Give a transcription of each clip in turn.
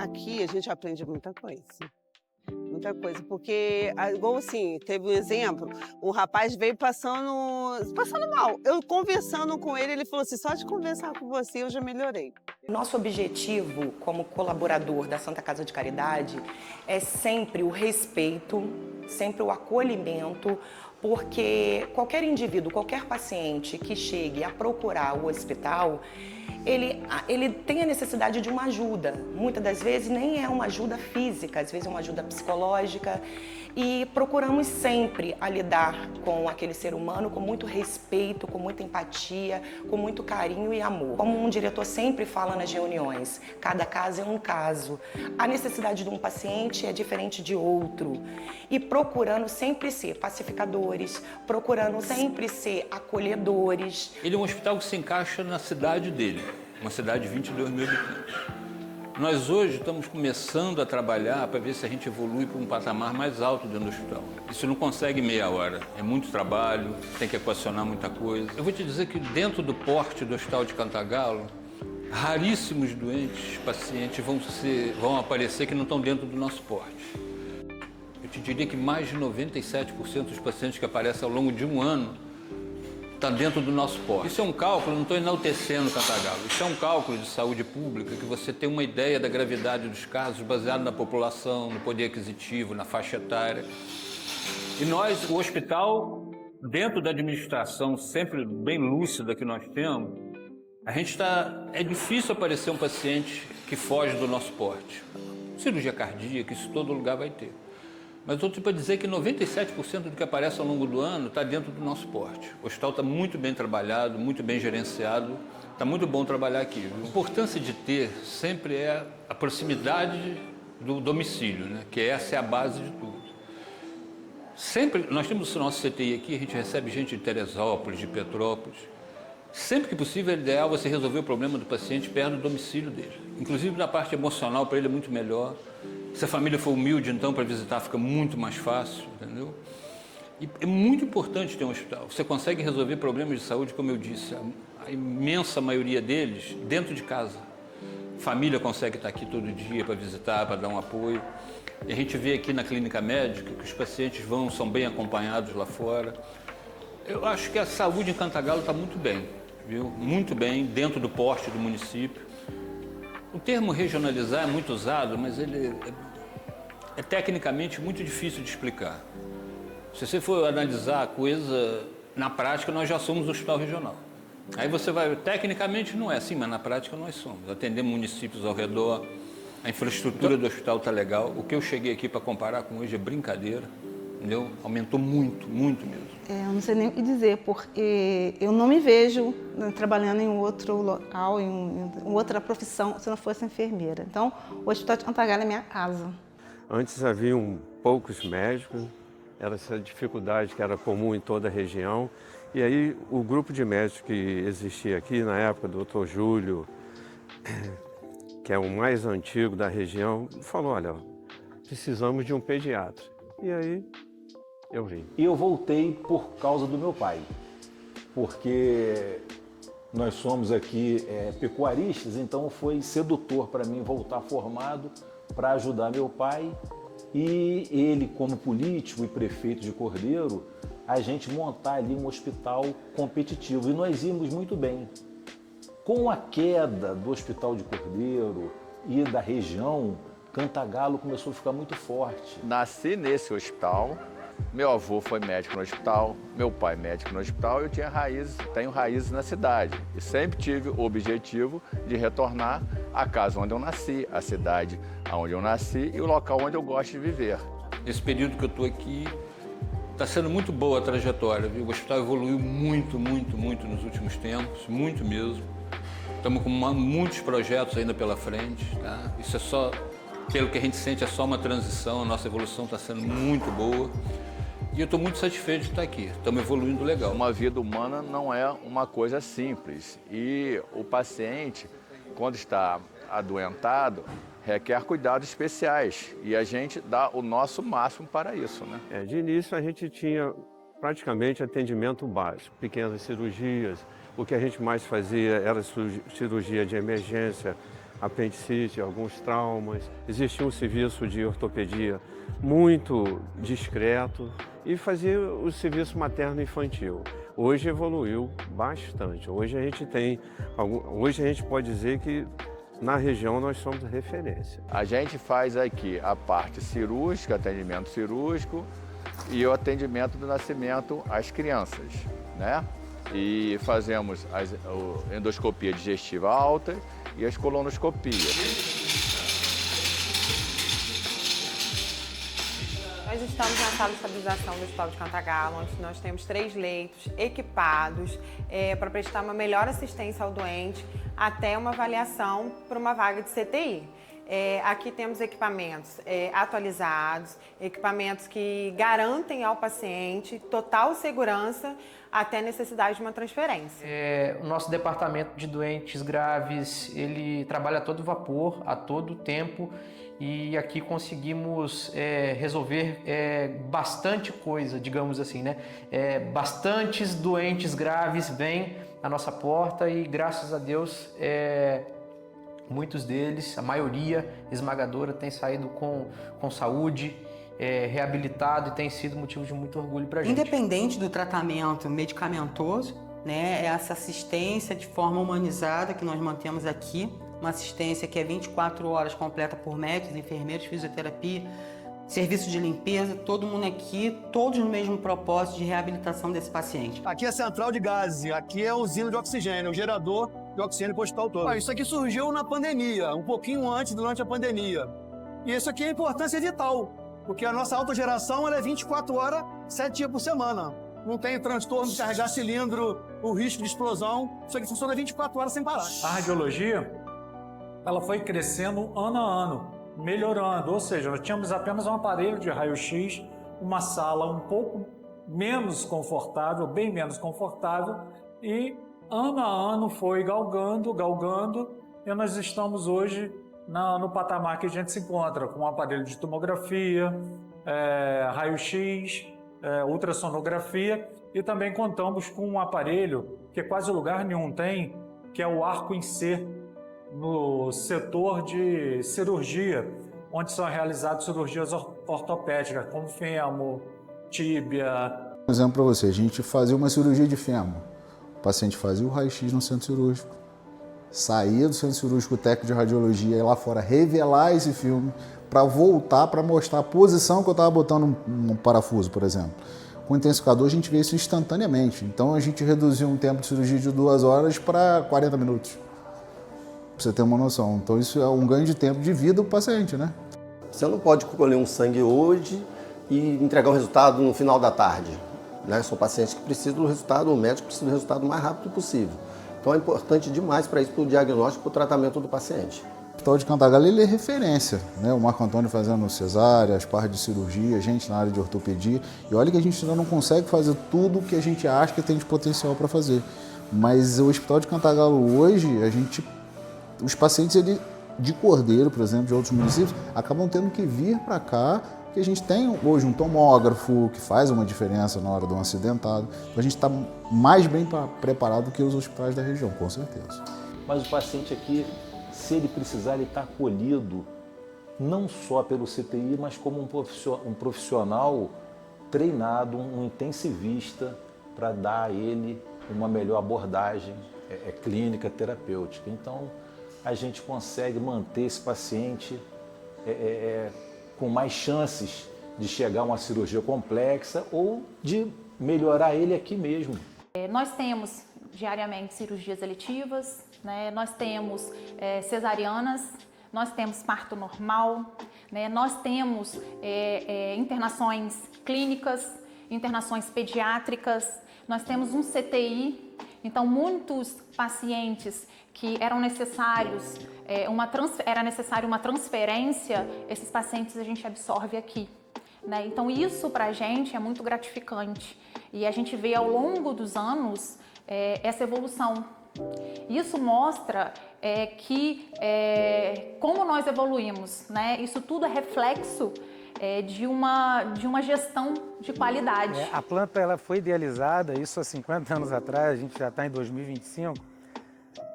Aqui a gente aprende muita coisa. Muita coisa, porque, igual assim, teve um exemplo, um rapaz veio passando mal. Eu conversando com ele, ele falou assim: "Só de conversar com você eu já melhorei". Nosso objetivo como colaborador da Santa Casa de Caridade é sempre o respeito, sempre o acolhimento, porque qualquer indivíduo, qualquer paciente que chegue a procurar o hospital, ele tem a necessidade de uma ajuda. Muitas das vezes nem é uma ajuda física, às vezes é uma ajuda psicológica. E procuramos sempre a lidar com aquele ser humano com muito respeito, com muita empatia, com muito carinho e amor. Como um diretor sempre fala nas reuniões, cada caso é um caso. A necessidade de um paciente é diferente de outro. E procurando sempre ser pacificadores, procurando sempre ser acolhedores. Ele é um hospital que se encaixa na cidade dele, uma cidade de 22 mil habitantes. Nós hoje estamos começando a trabalhar para ver se a gente evolui para um patamar mais alto dentro do hospital. Isso não consegue em meia hora, é muito trabalho, tem que equacionar muita coisa. Eu vou te dizer que dentro do porte do Hospital de Cantagalo, raríssimos doentes, pacientes vão aparecer que não estão dentro do nosso porte. Eu te diria que mais de 97% dos pacientes que aparecem ao longo de um ano está dentro do nosso porte. Isso é um cálculo, não estou enaltecendo Cantagalo, isso é um cálculo de saúde pública que você tem uma ideia da gravidade dos casos baseado na população, no poder aquisitivo, na faixa etária. E nós, o hospital, dentro da administração sempre bem lúcida que nós temos, é difícil aparecer um paciente que foge do nosso porte. Cirurgia cardíaca, isso todo lugar vai ter. Mas eu estou para dizer que 97% do que aparece ao longo do ano está dentro do nosso porte. O hospital está muito bem trabalhado, muito bem gerenciado, está muito bom trabalhar aqui. Viu? A importância de ter sempre é a proximidade do domicílio, né? Que essa é a base de tudo. Sempre, nós temos o nosso CTI aqui, a gente recebe gente de Teresópolis, de Petrópolis. Sempre que possível é ideal você resolver o problema do paciente perto do domicílio dele. Inclusive na parte emocional, para ele é muito melhor. Se a família for humilde, então, para visitar fica muito mais fácil, entendeu? E é muito importante ter um hospital. Você consegue resolver problemas de saúde, como eu disse, a imensa maioria deles dentro de casa. Família consegue estar aqui todo dia para visitar, para dar um apoio. E a gente vê aqui na clínica médica que os pacientes são bem acompanhados lá fora. Eu acho que a saúde em Cantagalo está muito bem, viu? Muito bem, dentro do porte do município. O termo regionalizar é muito usado, mas ele é tecnicamente muito difícil de explicar. Se você for analisar a coisa, na prática nós já somos hospital regional. Aí você vai, tecnicamente não é assim, mas na prática nós somos. Atendemos municípios ao redor, a infraestrutura do hospital está legal. O que eu cheguei aqui para comparar com hoje é brincadeira, entendeu? Aumentou muito, muito mesmo. Eu não sei nem o que dizer, porque eu não me vejo trabalhando em outro local, em outra profissão, se não fosse enfermeira. Então, o Hospital de Cantagalo é minha casa. Antes haviam poucos médicos, era essa dificuldade que era comum em toda a região. E aí o grupo de médicos que existia aqui na época, do Dr. Júlio, que é o mais antigo da região, falou, olha, precisamos de um pediatra. E aí eu vim. E eu voltei por causa do meu pai, porque nós somos aqui pecuaristas, então foi sedutor para mim voltar formado para ajudar meu pai e ele, como político e prefeito de Cordeiro, a gente montar ali um hospital competitivo. E nós íamos muito bem. Com a queda do Hospital de Cordeiro e da região, Cantagalo começou a ficar muito forte. Nasci nesse hospital, meu avô foi médico no hospital, meu pai médico no hospital, eu tenho raízes na cidade. E sempre tive o objetivo de retornar à casa onde eu nasci, à cidade onde eu nasci e o local onde eu gosto de viver. Esse período que eu estou aqui, está sendo muito boa a trajetória, viu? O hospital evoluiu muito, muito, muito nos últimos tempos, muito mesmo. Estamos com muitos projetos ainda pela frente, tá? Isso é só, pelo que a gente sente, é só uma transição, a nossa evolução está sendo muito boa. E eu estou muito satisfeito de estar aqui, estamos evoluindo legal. Uma vida humana não é uma coisa simples e o paciente, quando está adoentado, requer cuidados especiais e a gente dá o nosso máximo para isso, né? De início a gente tinha praticamente atendimento básico, pequenas cirurgias. O que a gente mais fazia era cirurgia de emergência, apendicite, alguns traumas. Existia um serviço de ortopedia muito discreto e fazia o serviço materno-infantil. Hoje evoluiu bastante. Hoje a gente pode dizer que na região nós somos referência. A gente faz aqui a parte cirúrgica, atendimento cirúrgico e o atendimento do nascimento às crianças, né? E fazemos a endoscopia digestiva alta e as colonoscopias. Nós estamos na sala de estabilização do Hospital de Cantagalo, onde nós temos 3 leitos equipados para prestar uma melhor assistência ao doente até uma avaliação para uma vaga de CTI. Aqui temos equipamentos atualizados, equipamentos que garantem ao paciente total segurança até a necessidade de uma transferência. O nosso departamento de doentes graves, ele trabalha a todo vapor, a todo tempo, e aqui conseguimos resolver bastante coisa, digamos assim, né? Bastantes doentes graves vêm à nossa porta e, graças a Deus, muitos deles, a maioria esmagadora, tem saído com saúde, reabilitado, e tem sido motivo de muito orgulho para a gente. Independente do tratamento medicamentoso, né, essa assistência de forma humanizada que nós mantemos aqui, uma assistência que é 24 horas completa por médicos, enfermeiros, fisioterapia, serviço de limpeza, todo mundo aqui, todos no mesmo propósito de reabilitação desse paciente. Aqui é a central de gases, aqui é a usina de oxigênio, o gerador de oxigênio para o hospital todo. Isso aqui surgiu na pandemia, um pouquinho antes, durante a pandemia. E isso aqui é importância vital, porque a nossa autogeração ela é 24 horas, 7 dias por semana. Não tem transtorno de carregar cilindro, o risco de explosão. Isso aqui funciona 24 horas sem parar. A radiologia, ela foi crescendo ano a ano, melhorando. Ou seja, nós tínhamos apenas um aparelho de raio-x, uma sala um pouco menos confortável, bem menos confortável, e ano a ano foi galgando, e nós estamos hoje no patamar que a gente se encontra, com um aparelho de tomografia, raio-x, ultrassonografia, e também contamos com um aparelho que quase lugar nenhum tem, que é o arco em C, no setor de cirurgia, onde são realizadas cirurgias ortopédicas, como fêmur, tíbia. Um exemplo para você, a gente fazia uma cirurgia de fêmur, o paciente fazia o raio-x no centro cirúrgico, saía do centro cirúrgico, o técnico de radiologia ia lá fora revelar esse filme para voltar, para mostrar a posição que eu estava botando um parafuso, por exemplo. Com o intensificador a gente vê isso instantaneamente, então a gente reduziu um tempo de cirurgia de 2 horas para 40 minutos, para você ter uma noção. Então isso é um ganho de tempo de vida do paciente, né? Você não pode colher um sangue hoje e entregar o resultado no final da tarde, né? São pacientes que precisam do resultado, o médico precisa do resultado o mais rápido possível. Então é importante demais para isso, para o diagnóstico, para o tratamento do paciente. O Hospital de Cantagalo ele é referência, né? O Marco Antônio fazendo cesárea, as partes de cirurgia, a gente na área de ortopedia. E olha que a gente ainda não consegue fazer tudo o que a gente acha que tem de potencial para fazer. Mas o Hospital de Cantagalo hoje, os pacientes de Cordeiro, por exemplo, de outros municípios, acabam tendo que vir para cá, porque a gente tem hoje um tomógrafo que faz uma diferença na hora de um acidentado. Então a gente está mais bem preparado que os hospitais da região, com certeza. Mas o paciente aqui, se ele precisar, ele está acolhido não só pelo CTI, mas como um profissional treinado, um intensivista, para dar a ele uma melhor abordagem clínica, terapêutica. Então, a gente consegue manter esse paciente com mais chances de chegar a uma cirurgia complexa ou de melhorar ele aqui mesmo. Nós temos diariamente cirurgias eletivas, né? Nós temos cesarianas, nós temos parto normal, né? Nós temos internações clínicas, internações pediátricas, nós temos um CTI. Então, muitos pacientes que eram necessários, era necessário uma transferência, esses pacientes a gente absorve aqui, né? Então, isso para a gente é muito gratificante e a gente vê ao longo dos anos essa evolução. Isso mostra que como nós evoluímos, né? Isso tudo é reflexo de uma gestão de qualidade. A planta ela foi idealizada, isso há 50 anos atrás, a gente já está em 2025,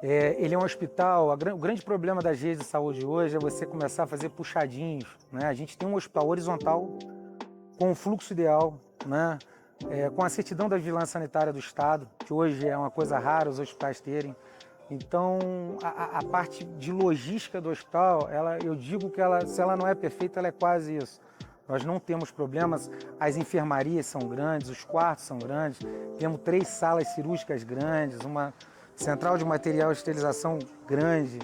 Ele é um hospital, o grande problema das redes de saúde hoje é você começar a fazer puxadinhos, né? A gente tem um hospital horizontal, com o fluxo ideal, né? Com a certidão da vigilância sanitária do Estado, que hoje é uma coisa rara os hospitais terem. Então, a parte de logística do hospital, eu digo que se ela não é perfeita, ela é quase isso. Nós não temos problemas, as enfermarias são grandes, os quartos são grandes, temos 3 salas cirúrgicas grandes, uma central de material de esterilização grande,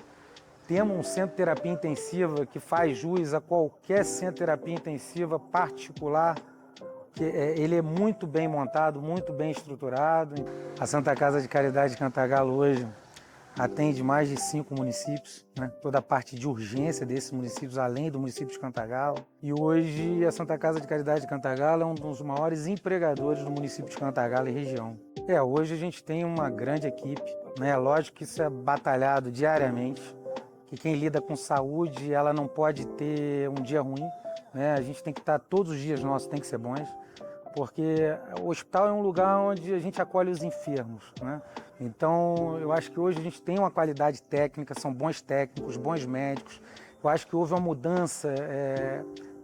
temos um centro de terapia intensiva que faz jus a qualquer centro de terapia intensiva particular, que ele é muito bem montado, muito bem estruturado. A Santa Casa de Caridade de Cantagalo hoje atende mais de 5 municípios, né? Toda a parte de urgência desses municípios, além do município de Cantagalo. E hoje a Santa Casa de Caridade de Cantagalo é um dos maiores empregadores do município de Cantagalo e região. Hoje a gente tem uma grande equipe, né? Lógico que isso é batalhado diariamente, que quem lida com saúde, ela não pode ter um dia ruim, né? A gente tem que estar, todos os dias nossos tem que ser bons, porque o hospital é um lugar onde a gente acolhe os enfermos, né? Então, eu acho que hoje a gente tem uma qualidade técnica, são bons técnicos, bons médicos. Eu acho que houve uma mudança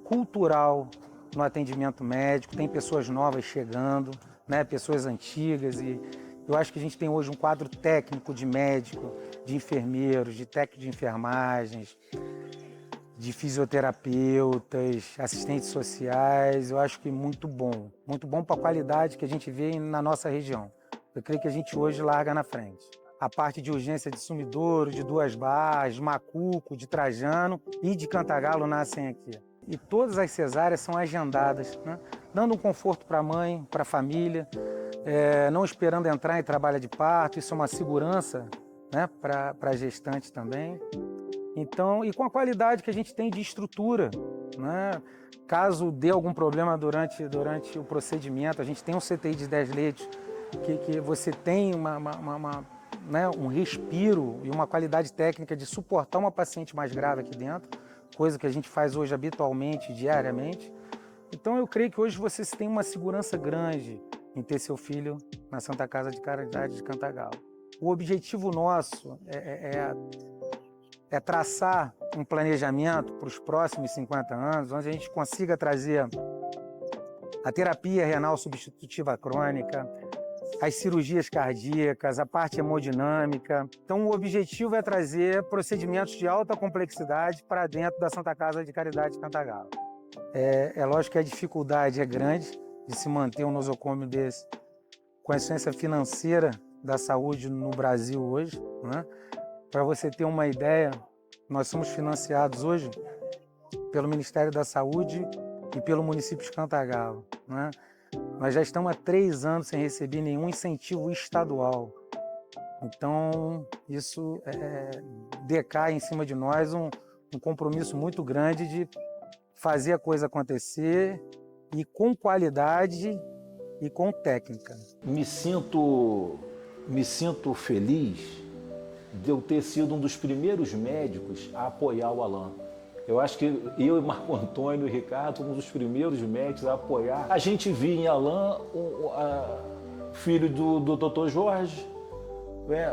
cultural no atendimento médico, tem pessoas novas chegando, né? Pessoas antigas, e eu acho que a gente tem hoje um quadro técnico de médico, de enfermeiros, de técnico de enfermagens, de fisioterapeutas, assistentes sociais. Eu acho que muito bom para a qualidade que a gente vê na nossa região. Eu creio que a gente hoje larga na frente. A parte de urgência de Sumidouro, de Duas Barras, de Macuco, de Trajano e de Cantagalo nascem aqui. E todas as cesáreas são agendadas, né? Dando um conforto para a mãe, para a família, não esperando entrar em trabalho de parto. Isso é uma segurança, né, para a gestante também. Então, e com a qualidade que a gente tem de estrutura, né? Caso dê algum problema durante o procedimento, a gente tem um CTI de 10 leitos, que você tem né, um respiro e uma qualidade técnica de suportar uma paciente mais grave aqui dentro, coisa que a gente faz hoje habitualmente, diariamente. Então eu creio que hoje você tem uma segurança grande em ter seu filho na Santa Casa de Caridade de Cantagalo. O objetivo nosso é traçar um planejamento para os próximos 50 anos, onde a gente consiga trazer a terapia renal substitutiva crônica, as cirurgias cardíacas, a parte hemodinâmica. Então, o objetivo é trazer procedimentos de alta complexidade para dentro da Santa Casa de Caridade de Cantagalo. É lógico que a dificuldade é grande de se manter um nosocômio desse com a ciência financeira da saúde no Brasil hoje, né? Para você ter uma ideia, nós somos financiados hoje pelo Ministério da Saúde e pelo município de Cantagalo, né? Nós já estamos há 3 anos sem receber nenhum incentivo estadual. Então, isso decai em cima de nós um compromisso muito grande de fazer a coisa acontecer e com qualidade e com técnica. Me sinto feliz de eu ter sido um dos primeiros médicos a apoiar o Alain. Eu acho que eu e Marco Antônio e Ricardo fomos os primeiros médicos a apoiar. A gente via em Alain filho do Dr. Jorge.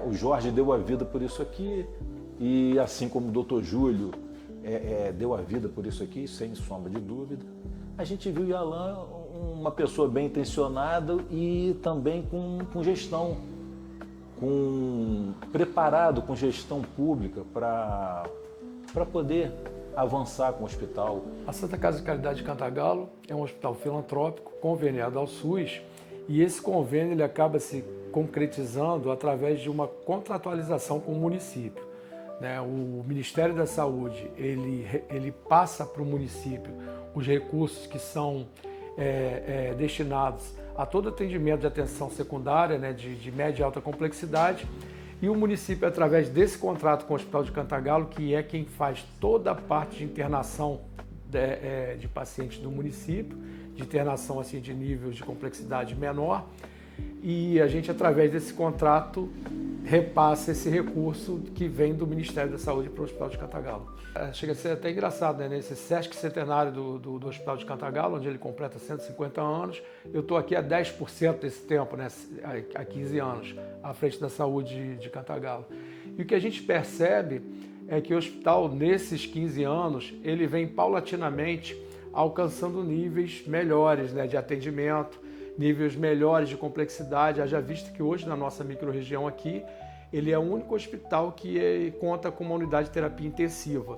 O Jorge deu a vida por isso aqui, e assim como o Dr. Júlio deu a vida por isso aqui, sem sombra de dúvida. A gente viu em Alain uma pessoa bem intencionada e também com gestão, preparado com gestão pública para poder avançar com o hospital. A Santa Casa de Caridade de Cantagalo é um hospital filantrópico conveniado ao SUS, e esse convênio ele acaba se concretizando através de uma contratualização com o município, né? O Ministério da Saúde ele passa para o município os recursos que são destinados a todo atendimento de atenção secundária, né, de média e alta complexidade. E o município, através desse contrato com o Hospital de Cantagalo, que é quem faz toda a parte de internação de pacientes do município, de internação assim, de níveis de complexidade menor, e a gente, através desse contrato, repassa esse recurso que vem do Ministério da Saúde para o Hospital de Cantagalo. Chega a ser até engraçado, né? Nesse Sesc Centenário do Hospital de Cantagalo, onde ele completa 150 anos, eu estou aqui há 10% desse tempo, né? Há 15 anos, à frente da saúde de Cantagalo. E o que a gente percebe é que o hospital, nesses 15 anos, ele vem paulatinamente alcançando níveis melhores, né, de atendimento, níveis melhores de complexidade. Haja visto que hoje na nossa microrregião aqui, ele é o único hospital que conta com uma unidade de terapia intensiva.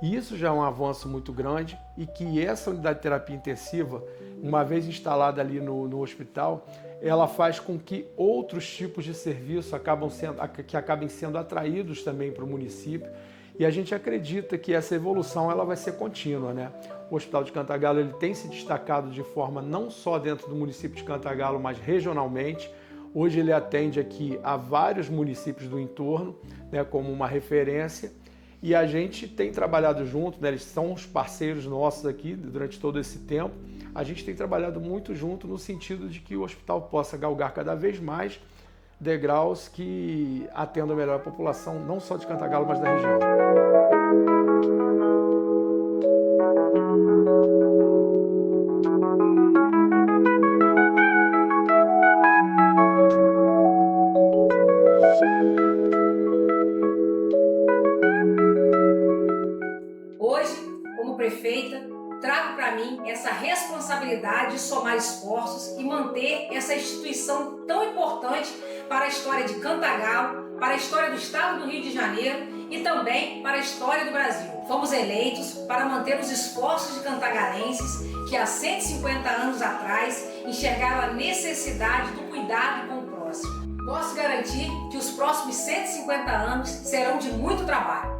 E isso já é um avanço muito grande e que essa unidade de terapia intensiva, uma vez instalada ali no hospital, ela faz com que outros tipos de serviço acabem sendo atraídos também para o município. E a gente acredita que essa evolução ela vai ser contínua, né? O Hospital de Cantagalo ele tem se destacado de forma não só dentro do município de Cantagalo, mas regionalmente. Hoje ele atende aqui a vários municípios do entorno, né, como uma referência. E a gente tem trabalhado junto, né, eles são os parceiros nossos aqui durante todo esse tempo. A gente tem trabalhado muito junto no sentido de que o hospital possa galgar cada vez mais degraus que atendam melhor a população, não só de Cantagalo, mas da região. Hoje, como prefeita, trago para mim essa responsabilidade de somar esforços e manter essa instituição tão importante para a história de Cantagalo, para a história do estado do Rio de Janeiro e também para a história do Brasil. Fomos eleitos para manter os esforços de cantagalenses que há 150 anos atrás enxergaram a necessidade do cuidado com o próximo. Posso garantir que os próximos 150 anos serão de muito trabalho,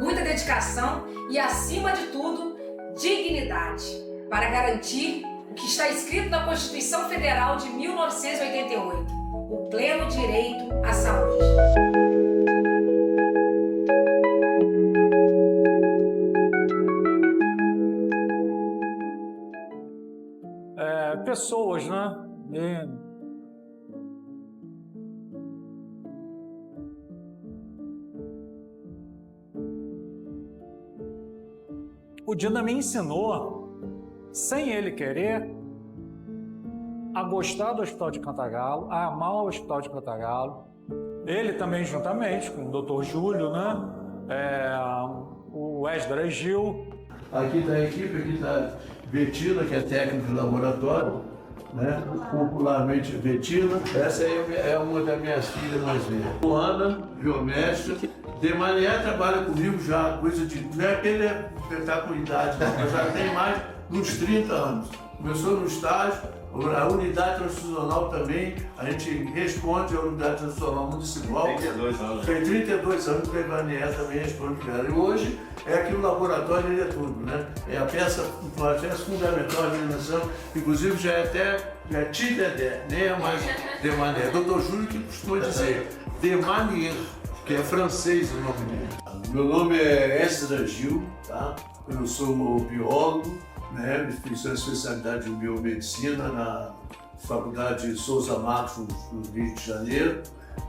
muita dedicação e, acima de tudo, dignidade, para garantir o que está escrito na Constituição Federal de 1988, o pleno direito à saúde. Pessoas, né? O Dina me ensinou, sem ele querer, a gostar do Hospital de Cantagalo, a amar o Hospital de Cantagalo. Ele também, juntamente com o Dr. Júlio, né? O Esdras Gil. Aqui está a equipe, aqui está Betina, que é técnica de laboratório, né? Popularmente Betina. Essa aí é uma das minhas filhas mais velhas. Luana, geomestra. Demanier trabalha comigo já, coisa de... Não é que ele está com idade, não, mas já tem mais de uns 30 anos. Começou no estágio, a unidade transfusional também, a gente responde a unidade transfusional municipal. 32 anos. Tem 32 anos que o Demanier também responde para ela. E hoje é que o laboratório ele é tudo, né? É a peça fundamental da eliminação, inclusive já é até Tidedé, nem é mais Demanier. Dr. Júlio que costuma dizer Demanier, que é francês o nome dele. Meu nome é Esdras Gil, tá? Eu sou biólogo, né? Fiz a especialidade em biomedicina na Faculdade Souza Matos, no Rio de Janeiro.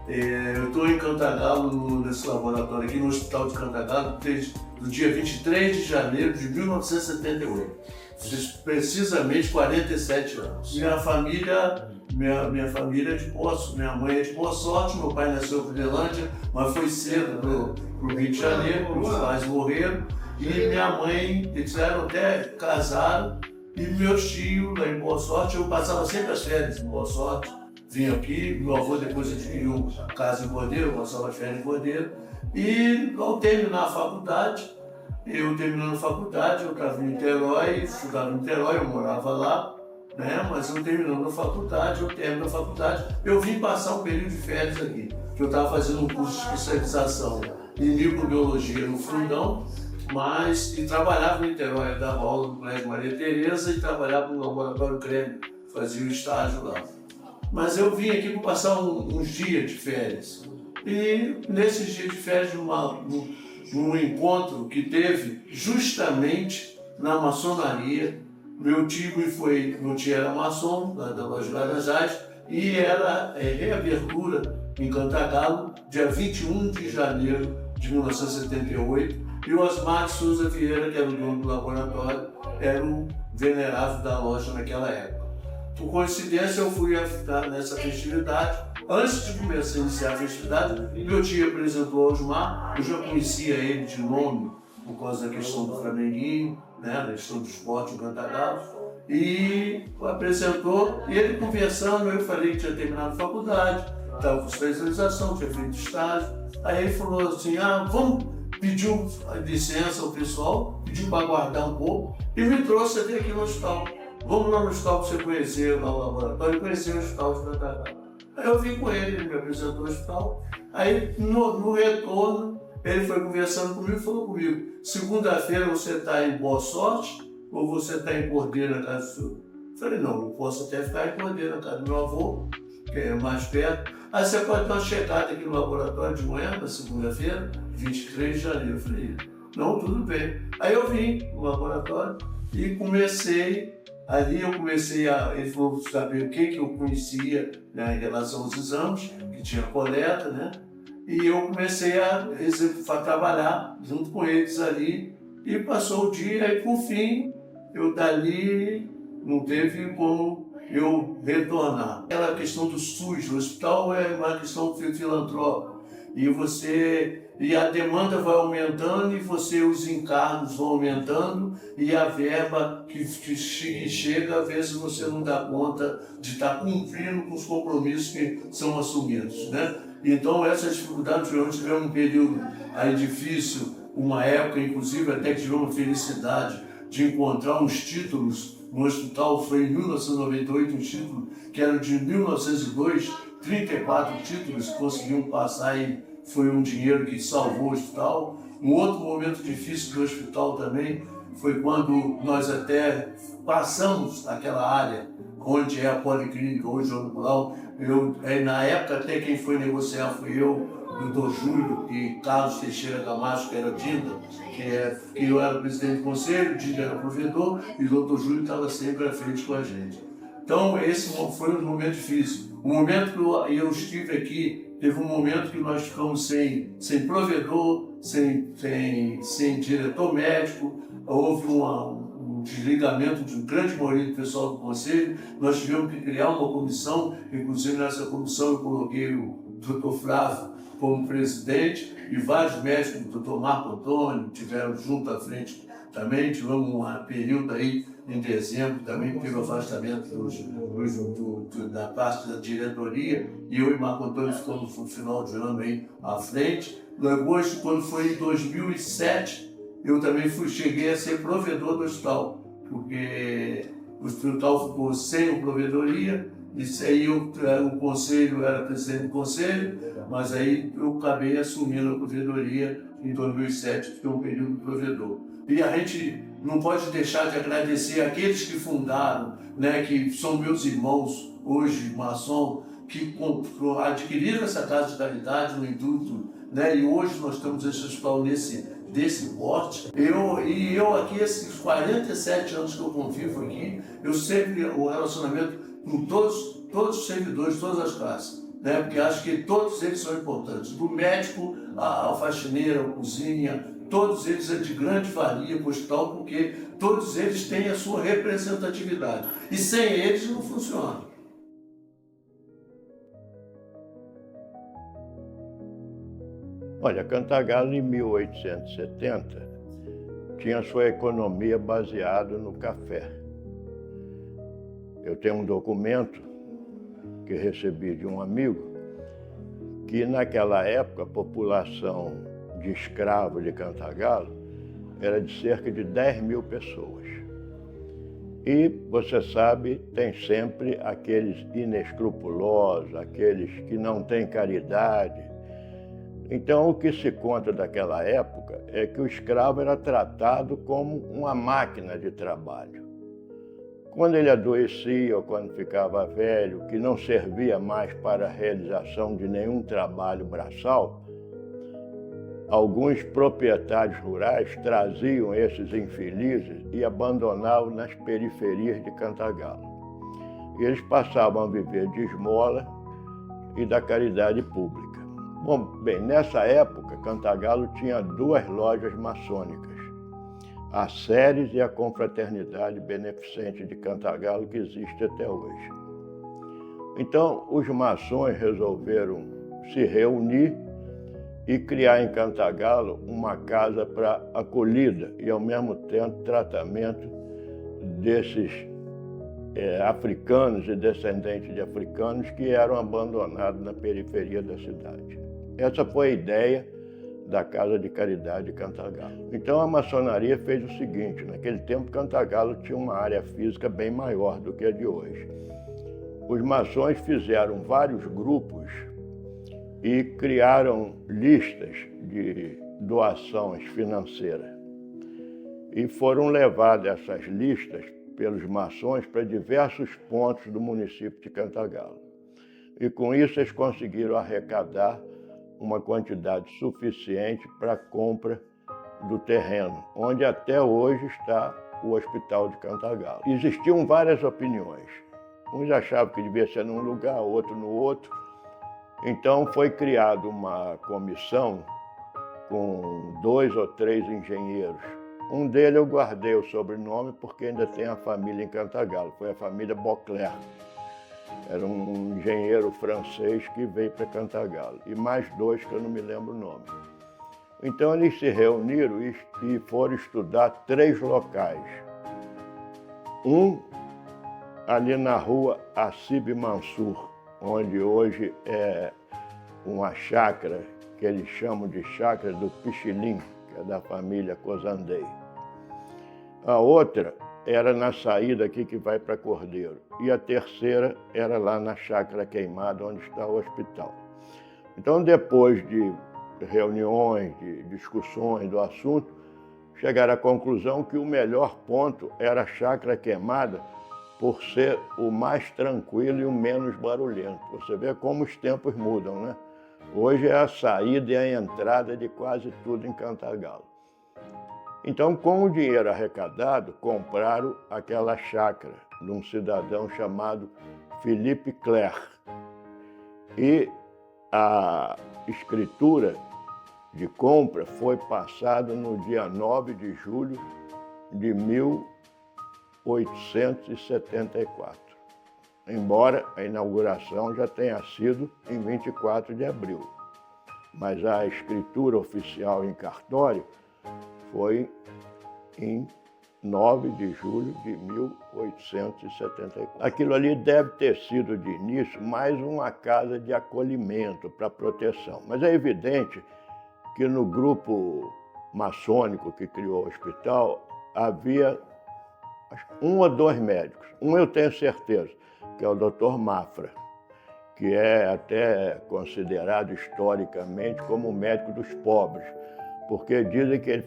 Eu estou em Cantagalo, nesse laboratório aqui no Hospital de Cantagalo, desde o dia 23 de janeiro de 1978. Fiz precisamente 47 anos. Minha família é de Poço, minha mãe é de Boa Sorte, meu pai nasceu em Fidelândia, mas foi cedo para o Rio de Janeiro, os pais morreram. E minha mãe, eles eram até casaram, e meus tios lá em Boa Sorte, eu passava sempre as férias em Boa Sorte, vinha aqui, meu avô depois adquiriu casa em Cordeiro, eu passava as férias em Cordeiro, e ao terminar a faculdade, eu estava em Niterói, estudava em Niterói, eu morava lá, né? Mas eu terminando a faculdade, eu vim passar um período de férias aqui, que eu estava fazendo um curso de especialização em microbiologia no Fundão, e trabalhava em Niterói, dava aula no Colégio Maria Tereza e trabalhava no Laboratório Creme, fazia o estágio lá. Mas eu vim aqui para passar uns dias de férias. E nesses dias de férias, num encontro que teve justamente na maçonaria, meu tio era maçom, da Loja Laranjais, e era reabertura em Cantagalo, dia 21 de janeiro de 1978, e o Osmar de Souza Vieira, que era o dono do laboratório, era o venerável da loja naquela época. Por coincidência, eu fui ficar nessa festividade Antes de começar a iniciar a festividade, meu tio apresentou ao Osmar, eu já conhecia ele de nome, por causa da questão do Flamenguinho, né, da questão do esporte, o Cantagalo, e apresentou, e ele conversando, eu falei que tinha terminado a faculdade, estava com especialização, tinha feito estágio, aí ele falou assim, vamos pedir licença ao pessoal, pediu para aguardar um pouco, e me trouxe até aqui no hospital. Vamos lá no hospital para você conhecer lá o laboratório, conhecer o hospital de Cantagalo. Aí eu vim com ele me apresentou ao hospital, aí no retorno, ele foi conversando comigo e falou comigo, segunda-feira você está em Boa Sorte ou você está em Cordeiro, na casa do senhor? Eu falei, não, eu posso até ficar em Cordeiro, na casa do meu avô, que é mais perto. Aí você pode dar uma checada aqui no laboratório de manhã, na segunda-feira, 23 de janeiro. Eu falei, não, tudo bem. Aí eu vim no laboratório e comecei, ele falou saber o que eu conhecia, né, em relação aos exames, que tinha coleta, né? E eu comecei a trabalhar junto com eles ali e passou o dia e por fim eu dali não teve como eu retornar. Aquela questão do SUS, o hospital é uma questão filantrópica e a demanda vai aumentando e os encargos vão aumentando e a verba que chega, às vezes você não dá conta de estar cumprindo com os compromissos que são assumidos, né? Então essas dificuldades, tivemos um período aí difícil, uma época inclusive até que tivemos a felicidade de encontrar uns títulos no hospital, foi em 1998 um título que era de 1902, 34 títulos que conseguiam passar e foi um dinheiro que salvou o hospital. Um outro momento difícil do hospital também foi quando nós até passamos aquela área onde é a policlínica, hoje é o rural. Na época até quem foi negociar fui eu, o Dr. Júlio e Carlos Teixeira Camacho, que era o Dinda, que eu era presidente do conselho, o Dinda era provedor e o Dr. Júlio estava sempre à frente com a gente. Então esse foi um momento difícil. O momento que eu estive aqui, teve um momento que nós ficamos sem provedor, sem diretor médico, houve um desligamento de um grande maioria do pessoal do conselho, nós tivemos que criar uma comissão, inclusive nessa comissão eu coloquei o Dr. Flávio como presidente e vários médicos, o Dr. Marco Antônio, tiveram junto à frente também, tivemos um período aí em dezembro também, teve o afastamento da parte da diretoria e eu e Marco Antônio ficamos no final de ano aí à frente. Depois, quando foi em 2007, eu também cheguei a ser provedor do hospital, porque o hospital ficou sem provedoria, e aí o conselho era presidente do conselho, mas aí eu acabei assumindo a provedoria em 2007, que foi um período de provedor. E a gente não pode deixar de agradecer aqueles que fundaram, né, que são meus irmãos hoje, maçom, que adquiriram essa casa de caridade no intuito, né, e hoje nós estamos esse hospital desse porte. Eu aqui, esses 47 anos que eu convivo aqui, eu sempre o relacionamento com todos os servidores, todas as classes, né? Porque acho que todos eles são importantes. Do médico ao faxineiro, à cozinha, todos eles é de grande valia para o hospital, porque todos eles têm a sua representatividade. E sem eles não funciona. Olha, Cantagalo, em 1870, tinha sua economia baseada no café. Eu tenho um documento que recebi de um amigo que, naquela época, a população de escravos de Cantagalo era de cerca de 10 mil pessoas. E, você sabe, tem sempre aqueles inescrupulosos, aqueles que não têm caridade. Então, o que se conta daquela época é que o escravo era tratado como uma máquina de trabalho. Quando ele adoecia ou quando ficava velho, que não servia mais para a realização de nenhum trabalho braçal, alguns proprietários rurais traziam esses infelizes e abandonavam nas periferias de Cantagalo. E eles passavam a viver de esmola e da caridade pública. Bom, bem, nessa época, Cantagalo tinha 2 lojas maçônicas, a Séries e a Confraternidade Beneficente de Cantagalo, que existe até hoje. Então, os maçons resolveram se reunir e criar em Cantagalo uma casa para acolhida e, ao mesmo tempo, tratamento desses africanos e descendentes de africanos que eram abandonados na periferia da cidade. Essa foi a ideia da Casa de Caridade de Cantagalo. Então a maçonaria fez o seguinte: naquele tempo Cantagalo tinha uma área física bem maior do que a de hoje. Os maçons fizeram vários grupos e criaram listas de doações financeiras. E foram levadas essas listas pelos maçons para diversos pontos do município de Cantagalo. E com isso eles conseguiram arrecadar uma quantidade suficiente para a compra do terreno, onde até hoje está o Hospital de Cantagalo. Existiam várias opiniões. Uns achavam que devia ser num lugar, outro no outro. Então foi criada uma comissão com 2 ou 3 engenheiros. Um deles eu guardei o sobrenome porque ainda tem a família em Cantagalo, foi a família Beauclerc. Era um engenheiro francês que veio para Cantagalo. E mais 2 que eu não me lembro o nome. Então eles se reuniram e foram estudar 3 locais. Um ali na rua Assib Mansur, onde hoje é uma chácara que eles chamam de chácara do Pichilim, que é da família Cozandei. A outra era na saída aqui que vai para Cordeiro. E a terceira era lá na Chácara Queimada, onde está o hospital. Então, depois de reuniões, de discussões do assunto, chegaram à conclusão que o melhor ponto era a Chácara Queimada, por ser o mais tranquilo e o menos barulhento. Você vê como os tempos mudam, né? Hoje é a saída e a entrada de quase tudo em Cantagalo. Então, com o dinheiro arrecadado, compraram aquela chácara de um cidadão chamado Philippe Clerc. E a escritura de compra foi passada no dia 9 de julho de 1874, embora a inauguração já tenha sido em 24 de abril. Mas a escritura oficial em cartório foi em 9 de julho de 1874. Aquilo ali deve ter sido, de início, mais uma casa de acolhimento para proteção. Mas é evidente que no grupo maçônico que criou o hospital havia 1 ou 2 médicos. Um eu tenho certeza, que é o Dr. Mafra, que é até considerado historicamente como o médico dos pobres, porque dizem que ele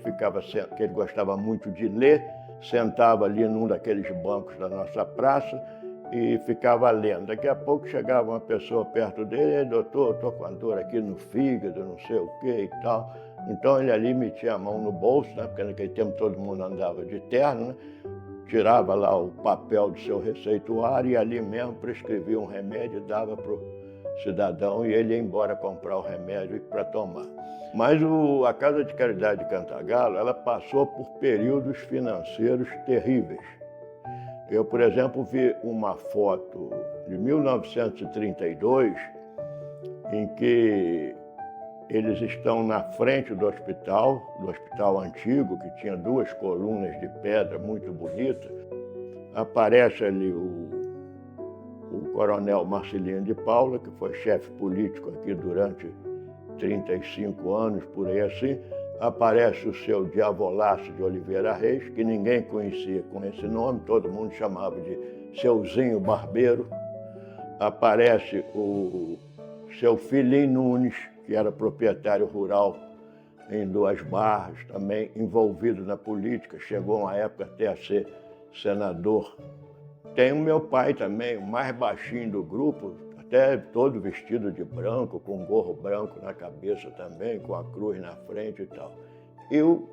gostava muito de ler, sentava ali num daqueles bancos da nossa praça e ficava lendo. Daqui a pouco chegava uma pessoa perto dele: doutor, estou com a dor aqui no fígado, não sei o que e tal. Então ele ali metia a mão no bolso, né, porque naquele tempo todo mundo andava de terno, né, tirava lá o papel do seu receituário e ali mesmo prescrevia um remédio e dava para o cidadão e ele ia embora comprar o remédio para tomar. Mas a Casa de Caridade de Cantagalo, ela passou por períodos financeiros terríveis. Eu, por exemplo, vi uma foto de 1932 em que eles estão na frente do hospital antigo, que tinha 2 colunas de pedra muito bonitas. Aparece ali o coronel Marcelino de Paula, que foi chefe político aqui durante 35 anos, por aí assim. Aparece o seu Diavolaço de Oliveira Reis, que ninguém conhecia com esse nome, todo mundo chamava de Seuzinho Barbeiro. Aparece o seu Filim Nunes, que era proprietário rural em Duas Barras, também envolvido na política, chegou uma época até a ser senador. Tem o meu pai também, o mais baixinho do grupo, até todo vestido de branco, com um gorro branco na cabeça também, com a cruz na frente e tal. E o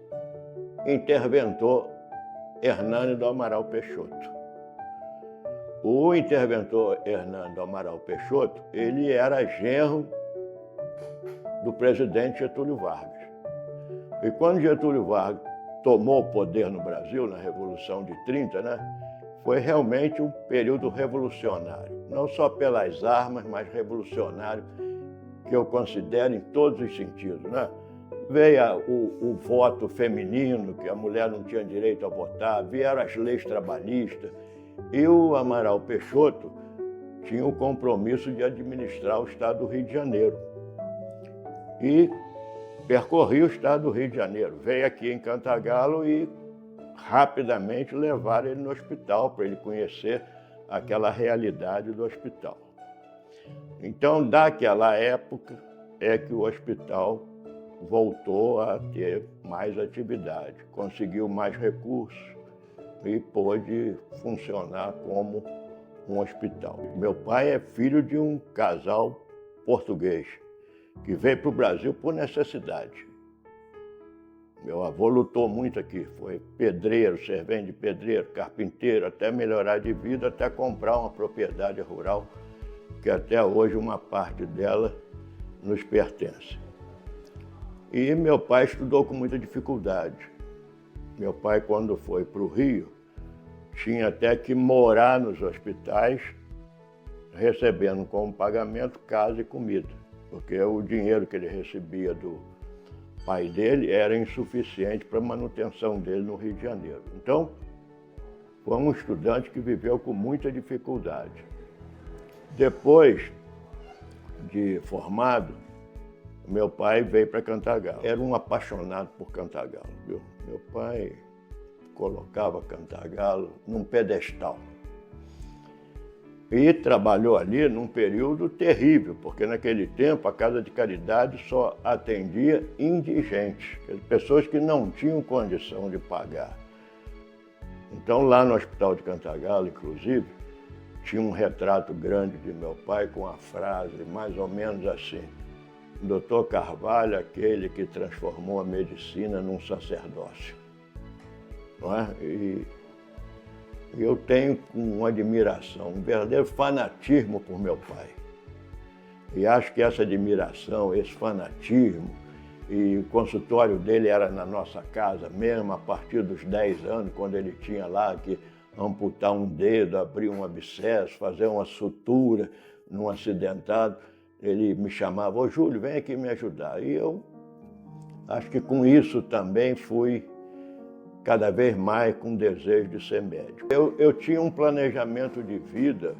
interventor Hernani do Amaral Peixoto. O interventor Hernani do Amaral Peixoto, ele era genro do presidente Getúlio Vargas. E quando Getúlio Vargas tomou o poder no Brasil, na Revolução de 30, né, foi realmente um período revolucionário. não só pelas armas, mas revolucionário, que eu considero em todos os sentidos, né? Veio o voto feminino, que a mulher não tinha direito a votar, vieram as leis trabalhistas, e o Amaral Peixoto tinha o compromisso de administrar o estado do Rio de Janeiro. E percorri o estado do Rio de Janeiro, veio aqui em Cantagalo e rapidamente levaram ele no hospital para ele conhecer aquela realidade do hospital. Então, daquela época é que o hospital voltou a ter mais atividade, conseguiu mais recursos e pôde funcionar como um hospital. Meu pai é filho de um casal português que veio para o Brasil por necessidade. Meu avô lutou muito aqui, foi pedreiro, servente de pedreiro, carpinteiro, até melhorar de vida, até comprar uma propriedade rural, que até hoje uma parte dela nos pertence. E meu pai estudou com muita dificuldade. Meu pai, quando foi para o Rio, tinha até que morar nos hospitais, recebendo como pagamento casa e comida, porque o dinheiro que ele recebia do pai dele era insuficiente para a manutenção dele no Rio de Janeiro. Então, foi um estudante que viveu com muita dificuldade. Depois de formado, meu pai veio para Cantagalo. Era um apaixonado por Cantagalo, viu? Meu pai colocava Cantagalo num pedestal. E trabalhou ali num período terrível, porque naquele tempo a Casa de Caridade só atendia indigentes, pessoas que não tinham condição de pagar. Então lá no Hospital de Cantagalo, inclusive, tinha um retrato grande de meu pai com a frase mais ou menos assim: Dr. Carvalho, aquele que transformou a medicina num sacerdócio. Não é? E eu tenho uma admiração, um verdadeiro fanatismo por meu pai. E acho que essa admiração, esse fanatismo, e o consultório dele era na nossa casa mesmo, a partir dos 10 anos, quando ele tinha lá que amputar um dedo, abrir um abscesso, fazer uma sutura num acidentado, ele me chamava: ô Júlio, vem aqui me ajudar. E eu acho que com isso também fui cada vez mais com desejo de ser médico. Eu tinha um planejamento de vida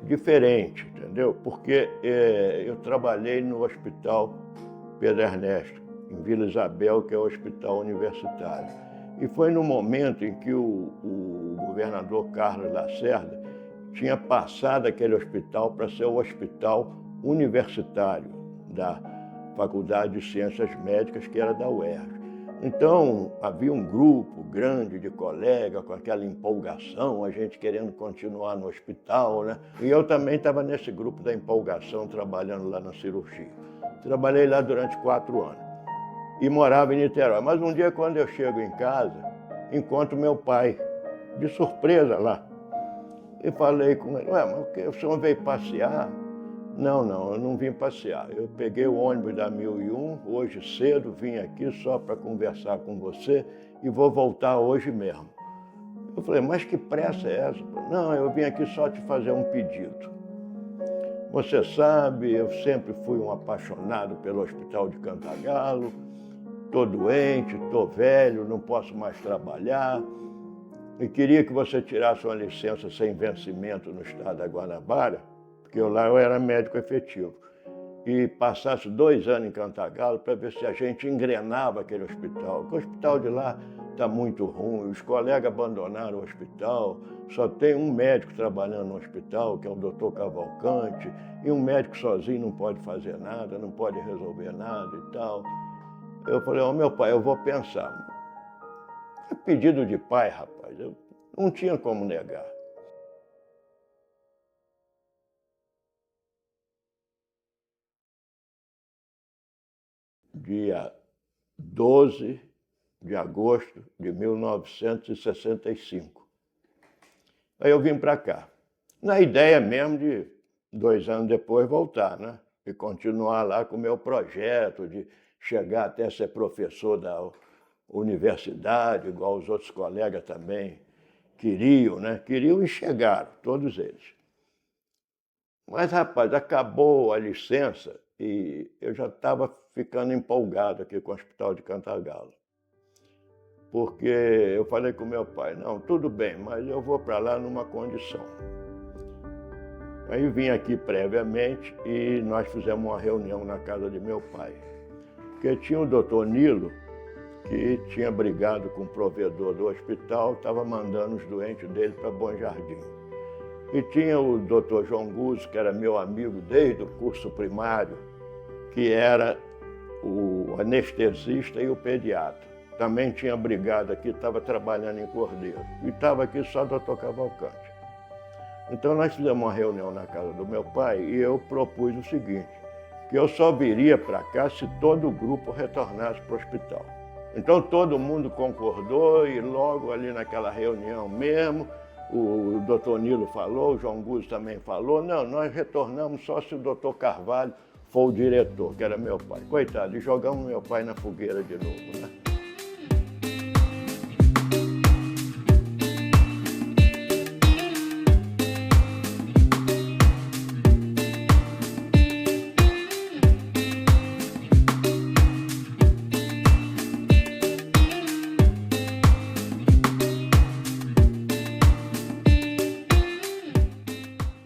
diferente, entendeu? Porque eu trabalhei no Hospital Pedro Ernesto, em Vila Isabel, que é o hospital universitário. E foi no momento em que o governador Carlos Lacerda tinha passado aquele hospital para ser o hospital universitário da Faculdade de Ciências Médicas, que era da UERJ. Então, havia um grupo grande de colegas com aquela empolgação, a gente querendo continuar no hospital, né? E eu também estava nesse grupo da empolgação, trabalhando lá na cirurgia. Trabalhei lá durante 4 anos e morava em Niterói. Mas um dia, quando eu chego em casa, encontro meu pai, de surpresa lá. E falei com ele: ué, mas o senhor veio passear? Não, eu não vim passear. Eu peguei o ônibus da 1001, hoje cedo, vim aqui só para conversar com você e vou voltar hoje mesmo. Eu falei: mas que pressa é essa? Não, eu vim aqui só te fazer um pedido. Você sabe, eu sempre fui um apaixonado pelo Hospital de Cantagalo, estou doente, estou velho, não posso mais trabalhar, e queria que você tirasse uma licença sem vencimento no estado da Guanabara, porque lá eu era médico efetivo, e passasse 2 anos em Cantagalo para ver se a gente engrenava aquele hospital. Porque o hospital de lá está muito ruim, os colegas abandonaram o hospital, só tem um médico trabalhando no hospital, que é o Dr. Cavalcante, e um médico sozinho não pode fazer nada, não pode resolver nada e tal. Eu falei: ó, meu pai, eu vou pensar. É pedido de pai, rapaz, eu não tinha como negar. Dia 12 de agosto de 1965. Aí eu vim para cá, na ideia mesmo de 2 anos depois voltar, né? E continuar lá com o meu projeto de chegar até ser professor da universidade, igual os outros colegas também queriam, né? Queriam e chegaram, todos eles. Mas, rapaz, acabou a licença e eu já estava ficando empolgado aqui com o Hospital de Cantagalo. Porque eu falei com meu pai, não, tudo bem, mas eu vou para lá numa condição. Aí vim aqui previamente e nós fizemos uma reunião na casa de meu pai. Porque tinha o doutor Nilo, que tinha brigado com o provedor do hospital, estava mandando os doentes dele para Bom Jardim. E tinha o doutor João Guzzo, que era meu amigo desde o curso primário, que era o anestesista e o pediatra. Também tinha brigado aqui, estava trabalhando em Cordeiro. E estava aqui só o doutor Cavalcante. Então nós fizemos uma reunião na casa do meu pai e eu propus o seguinte, que eu só viria para cá se todo o grupo retornasse para o hospital. Então todo mundo concordou e logo ali naquela reunião mesmo, o doutor Nilo falou, o João Guzzo também falou, não, nós retornamos só se o doutor Carvalho for o diretor, que era meu pai. Coitado, e jogamos meu pai na fogueira de novo, né?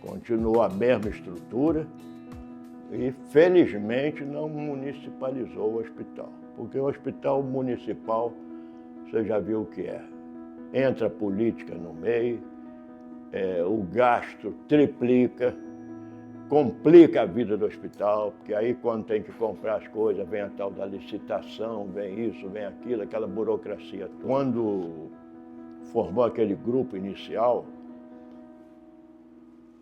Continuou a mesma estrutura e, felizmente, não municipalizou o hospital. Porque o hospital municipal, você já viu o que é. Entra a política no meio, o gasto triplica, complica a vida do hospital, porque aí quando tem que comprar as coisas, vem a tal da licitação, vem isso, vem aquilo, aquela burocracia. Quando formou aquele grupo inicial,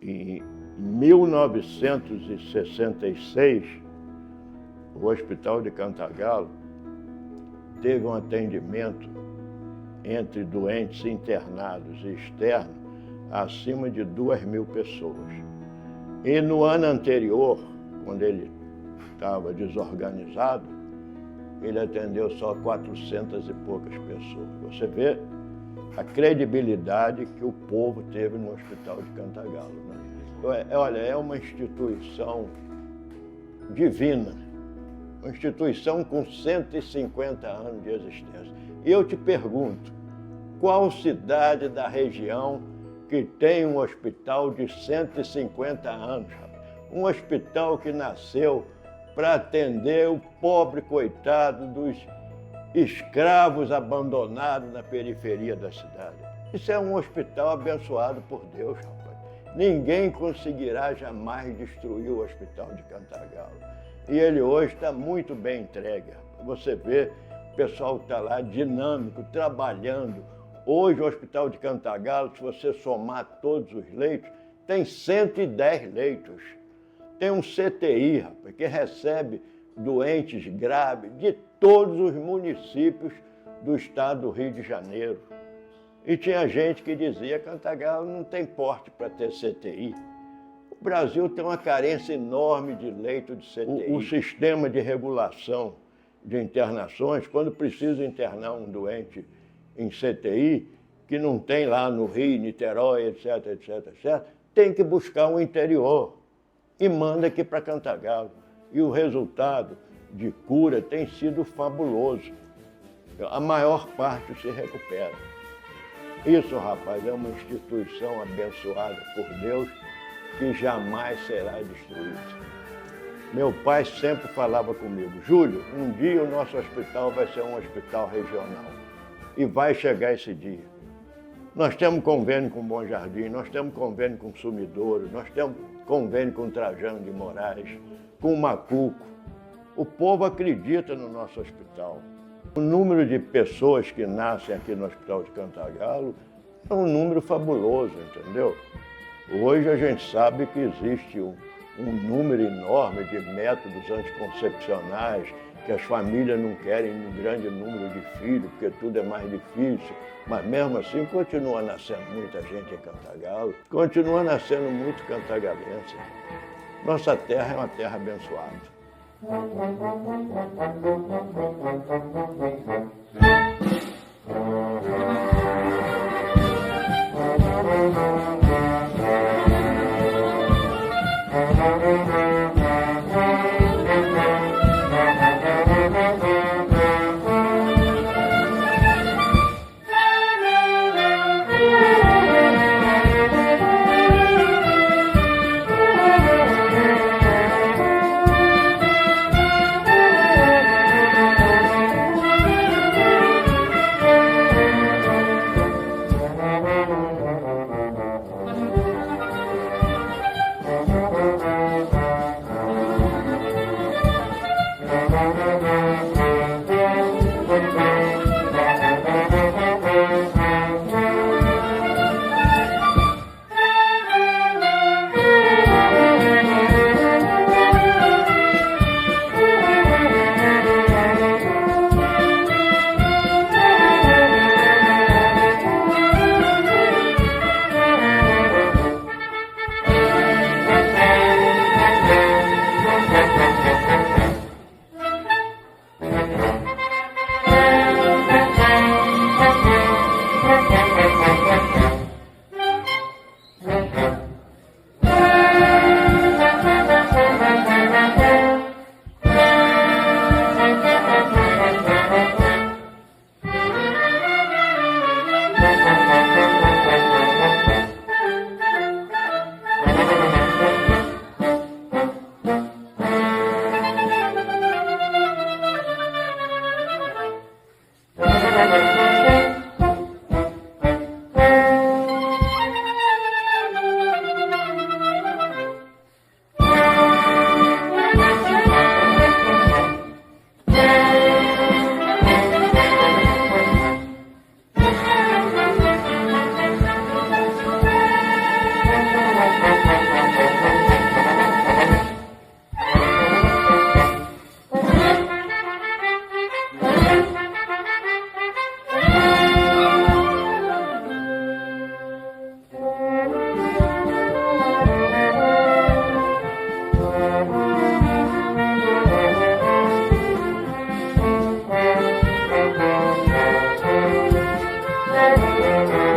em 1966, o Hospital de Cantagalo teve um atendimento entre doentes internados e externos acima de 2.000 pessoas. E no ano anterior, quando ele estava desorganizado, ele atendeu só 400 e poucas pessoas. Você vê a credibilidade que o povo teve no Hospital de Cantagalo, né? Olha, é uma instituição divina, uma instituição com 150 anos de existência. E eu te pergunto, qual cidade da região que tem um hospital de 150 anos? Um hospital que nasceu para atender o pobre coitado dos escravos abandonados na periferia da cidade. Isso é um hospital abençoado por Deus, rapaz. Ninguém conseguirá jamais destruir o Hospital de Cantagalo. E ele hoje está muito bem entregue. Você vê, o pessoal está lá dinâmico, trabalhando. Hoje o Hospital de Cantagalo, se você somar todos os leitos, tem 110 leitos. Tem um CTI, rapaz, que recebe doentes graves de todos os municípios do estado do Rio de Janeiro. E tinha gente que dizia que Cantagalo não tem porte para ter CTI. O Brasil tem uma carência enorme de leito de CTI. O sistema de regulação de internações, quando precisa internar um doente em CTI, que não tem lá no Rio, Niterói, etc, etc, etc, tem que buscar o interior e manda aqui para Cantagalo. E o resultado de cura tem sido fabuloso. A maior parte se recupera. Isso, rapaz, é uma instituição abençoada por Deus que jamais será destruída. Meu pai sempre falava comigo, Júlio, um dia o nosso hospital vai ser um hospital regional. E vai chegar esse dia. Nós temos convênio com Bom Jardim, nós temos convênio com Sumidouro, nós temos convênio com Trajano de Moraes, com Macuco. O povo acredita no nosso hospital. O número de pessoas que nascem aqui no Hospital de Cantagalo é um número fabuloso, entendeu? Hoje a gente sabe que existe um número enorme de métodos anticoncepcionais, que as famílias não querem um grande número de filhos, porque tudo é mais difícil. Mas mesmo assim continua nascendo muita gente em Cantagalo, continua nascendo muito cantagalense. Nossa terra é uma terra abençoada. Música